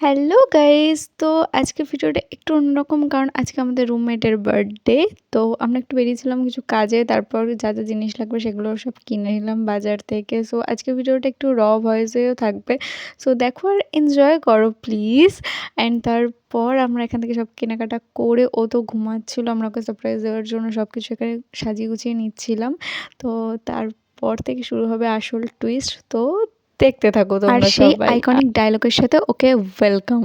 Hello guys! তো আজকের ভিডিওটা একটু অন্যরকম কারণ আজকে আমাদের রুমমেটের বার্থডে। তো আমরা একটু বেরিয়েছিলাম কিছু কাজে। তারপর যা জিনিস লাগবে সেগুলো সব কিনে নিলাম বাজার থেকে। সো আজকের ভিডিওটা একটু ভয়েসেও থাকবে। সো দেখো আর এনজয় করো প্লিজ। অ্যান্ড তারপর আমরা এখান থেকে সব কেনাকাটা করে ও তো ঘুমাচ্ছিল। আমরা ওকে সারপ্রাইজ দেওয়ার জন্য সবকিছু এখানে সাজিয়ে গুছিয়ে নিচ্ছিলাম। তো তারপর থেকে শুরু হবে আসল টুইস্ট। তো দেখতে থাকো তোমরা সবাই। আর সেই আইকনিক ডায়লগের সাথে ওকে ওয়েলকাম।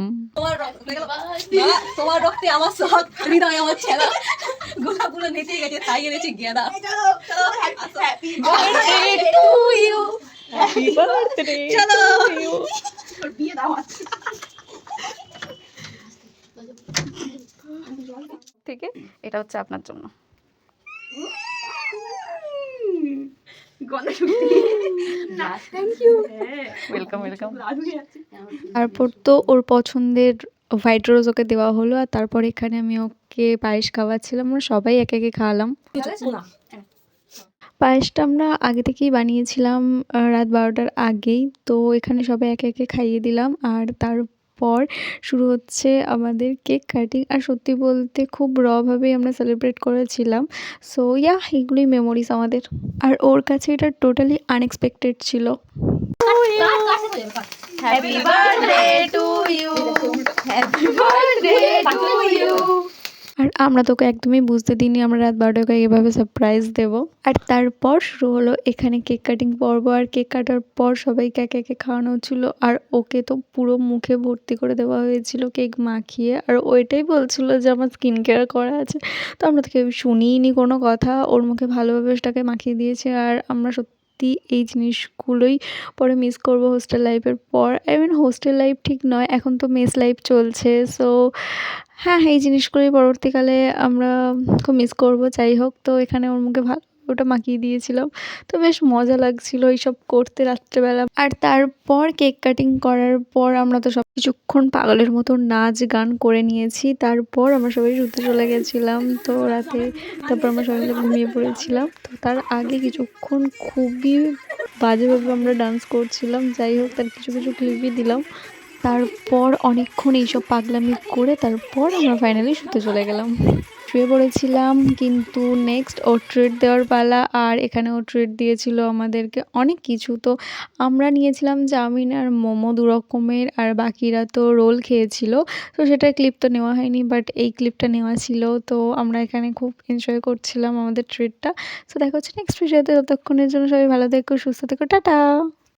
তোমার রক্তে আমার সব হৃদয় আমার ছেলা গোলাপগুলো নেচে গেছে তাই এনেছি গেঁদা happy birthday to you happy birthday চলো বিয়ে দাও থেকে এটা হচ্ছে আপনার জন্য। তারপর তো ওর পছন্দের হোয়াইট রোজ ওকে দেওয়া হলো আর তারপর এখানে আমি ওকে পায়েস খাওয়াচ্ছিলাম। আমরা সবাই একে একে খাওয়ালাম। পায়েসটা আমরা আগে থেকেই বানিয়েছিলাম রাত 12টার আগেই। তো এখানে সবাই একে একে খাইয়ে দিলাম আর তারপর শুরু হচ্ছে আমাদের কেক কাটিং। আর সত্যি বলতে খুব ভাবেই আমরা সেলিব্রেট করেছিলাম। সো এগুলোই মেমোরিজ আমাদের। আর ওর কাছে এটা টোটালি আনএক্সপেক্টেড ছিল। Happy birthday to you happy birthday to you আর আমরা তোকে একদমই বুঝতে দিইনি আমরা রাত 12টায় এভাবে সারপ্রাইজ দেবো। আর তারপর শুরু হলো এখানে কেক কাটিং পর্ব। আর কেক কাটার পর সবাইকে একে একে খাওয়ানো হচ্ছিল। আর ওকে তো পুরো মুখে ভর্তি করে দেওয়া হয়েছিল কেক মাখিয়ে। আর ওইটাই বলছিল যে আমার স্কিন কেয়ার করা আছে। তো আমরা তো কেউ শুনিনি কোনো কথা। ওর মুখে ভালোভাবে সেটাকে মাখিয়ে দিয়েছে। আর আমরা সত্যি এই জিনিসগুলোই পরে মিস করব হোস্টেল লাইফের পর। আই মিন হোস্টেল লাইফ ঠিক নয়, এখন তো মেস লাইফ চলছে। সো হ্যাঁ, এই জিনিসগুলোই পরবর্তীকালে আমরা খুব মিস করব। যাই হোক, তো এখানে ওর মুখে ওটা মাখিয়ে দিয়েছিলাম। তো বেশ মজা লাগছিল এইসব করতে রাত্রেবেলা। আর তারপর কেক কাটিং করার পর আমরা তো সব কিছুক্ষণ পাগলের মতো নাচ গান করে নিয়েছি। তারপর আমরা সবাই শুতে চলে গেছিলাম তো রাতে। তারপর আমরা সবাই মিলে ঘুমিয়ে পড়েছিলাম। তো তার আগে কিছুক্ষণ খুবই বাজেভাবে আমরা ডান্স করছিলাম। যাই হোক, তার কিছু কিছু ক্লিপই দিলাম। তারপর অনেকক্ষণ এইসব পাগলামি করে তারপর আমরা ফাইনালি শুতে চলে গেলাম। শুয়ে পড়েছিলাম কিন্তু নেক্সট ও ট্রিট দেওয়ার পালা। আর এখানে ও ট্রিট দিয়েছিল আমাদেরকে অনেক কিছু। তো আমরা নিয়েছিলাম চাউমিন আর মোমো 2 রকমের আর বাকিরা তো রোল খেয়েছিল। তো সেটার ক্লিপ তো নেওয়া হয়নি, বাট এই ক্লিপটা নেওয়া ছিল। তো আমরা এখানে খুব এনজয় করছিলাম আমাদের ট্রিটটা। তো দেখা হচ্ছে নেক্সট ভিডিওতে। ততক্ষণের জন্য সবাই ভালো থেকো, সুস্থ থেকো, টাটা।